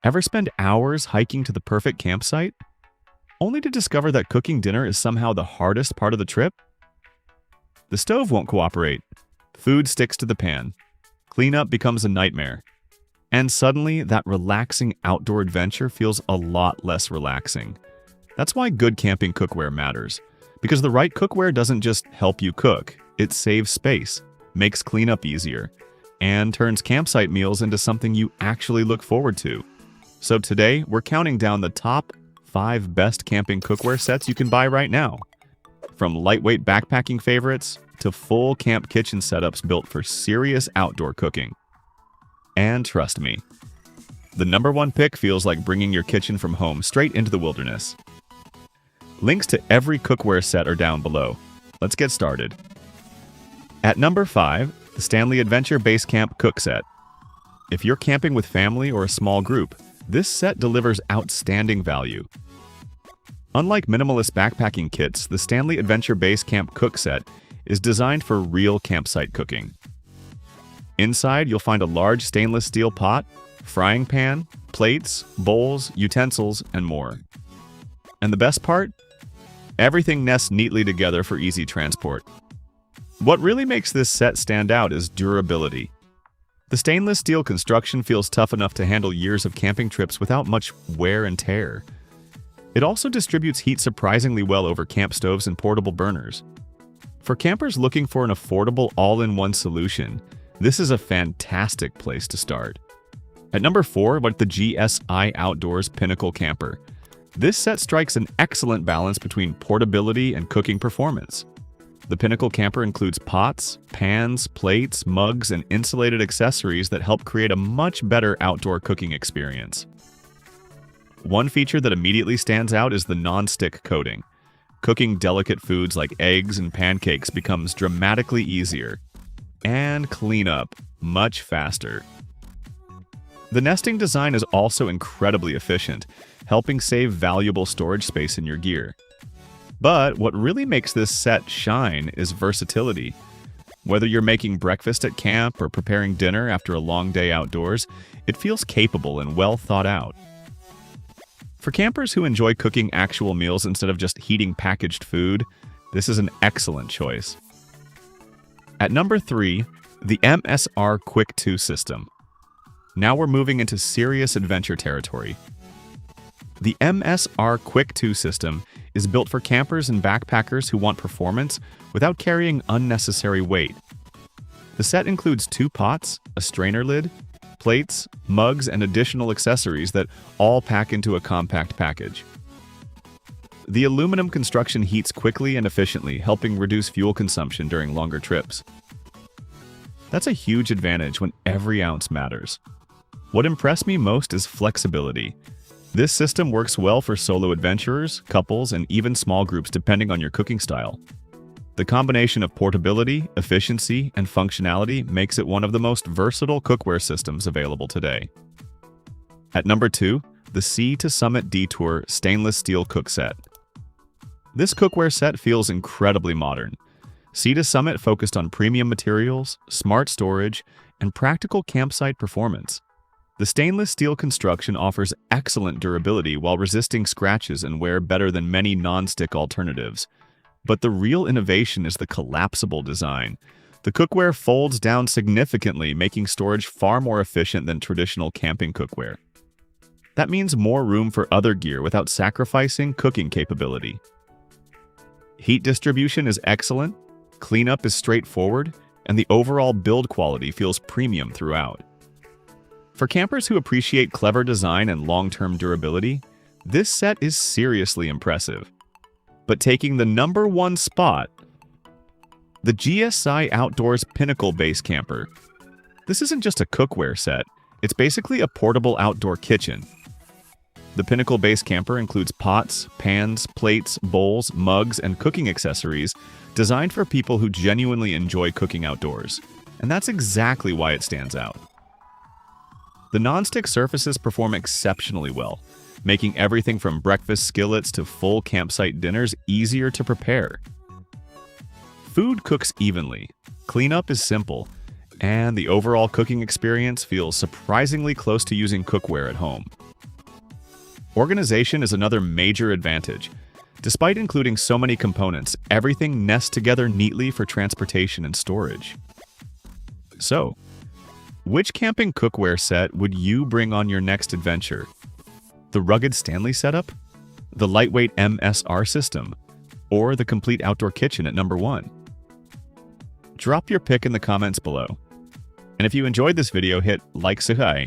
Ever spend hours hiking to the perfect campsite, only to discover that cooking dinner is somehow the hardest part of the trip? The stove won't cooperate. Food sticks to the pan. Cleanup becomes a nightmare. And suddenly, that relaxing outdoor adventure feels a lot less relaxing. That's why good camping cookware matters. Because the right cookware doesn't just help you cook, it saves space, makes cleanup easier, and turns campsite meals into something you actually look forward to. So today, we're counting down the top 5 best camping cookware sets you can buy right now. From lightweight backpacking favorites to full camp kitchen setups built for serious outdoor cooking. And trust me, the #1 pick feels like bringing your kitchen from home straight into the wilderness. Links to every cookware set are down below. Let's get started. At number 5, the Stanley Adventure Base Camp Cook Set. If you're camping with family or a small group, this set delivers outstanding value. Unlike minimalist backpacking kits, the Stanley Adventure Base Camp Cook Set is designed for real campsite cooking. Inside, you'll find a large stainless steel pot, frying pan, plates, bowls, utensils, and more. And the best part? Everything nests neatly together for easy transport. What really makes this set stand out is durability. The stainless steel construction feels tough enough to handle years of camping trips without much wear and tear. It also distributes heat surprisingly well over camp stoves and portable burners. For campers looking for an affordable all-in-one solution, this is a fantastic place to start. At number 4, like the GSI Outdoors Pinnacle Camper. This set strikes an excellent balance between portability and cooking performance. The Pinnacle Camper includes pots, pans, plates, mugs, and insulated accessories that help create a much better outdoor cooking experience. One feature that immediately stands out is the non-stick coating. Cooking delicate foods like eggs and pancakes becomes dramatically easier. And cleanup much faster. The nesting design is also incredibly efficient, helping save valuable storage space in your gear. But what really makes this set shine is versatility. Whether you're making breakfast at camp or preparing dinner after a long day outdoors, it feels capable and well thought out. For campers who enjoy cooking actual meals instead of just heating packaged food, this is an excellent choice. At number 3, the MSR Quick 2 system. Now we're moving into serious adventure territory. The MSR Quick 2 system is built for campers and backpackers who want performance without carrying unnecessary weight. The set includes 2 pots, a strainer lid, plates, mugs, and additional accessories that all pack into a compact package. The aluminum construction heats quickly and efficiently, helping reduce fuel consumption during longer trips. That's a huge advantage when every ounce matters. What impressed me most is flexibility. This system works well for solo adventurers, couples, and even small groups depending on your cooking style. The combination of portability, efficiency, and functionality makes it one of the most versatile cookware systems available today. At number 2, the Sea to Summit Detour Stainless Steel Cook Set. This cookware set feels incredibly modern. Sea to Summit focused on premium materials, smart storage, and practical campsite performance. The stainless steel construction offers excellent durability while resisting scratches and wear better than many non-stick alternatives. But the real innovation is the collapsible design. The cookware folds down significantly, making storage far more efficient than traditional camping cookware. That means more room for other gear without sacrificing cooking capability. Heat distribution is excellent, cleanup is straightforward, and the overall build quality feels premium throughout. For campers who appreciate clever design and long-term durability, this set is seriously impressive. But taking the #1 spot, the GSI Outdoors Pinnacle Base Camper. This isn't just a cookware set, it's basically a portable outdoor kitchen. The Pinnacle Base Camper includes pots, pans, plates, bowls, mugs, and cooking accessories designed for people who genuinely enjoy cooking outdoors. And that's exactly why it stands out. The non-stick surfaces perform exceptionally well, making everything from breakfast skillets to full campsite dinners easier to prepare. Food cooks evenly, cleanup is simple, and the overall cooking experience feels surprisingly close to using cookware at home. Organization is another major advantage. Despite including so many components, everything nests together neatly for transportation and storage. So, which camping cookware set would you bring on your next adventure? The rugged Stanley setup? The lightweight MSR system? Or the complete outdoor kitchen at number 1? Drop your pick in the comments below. And if you enjoyed this video, hit like, say hi,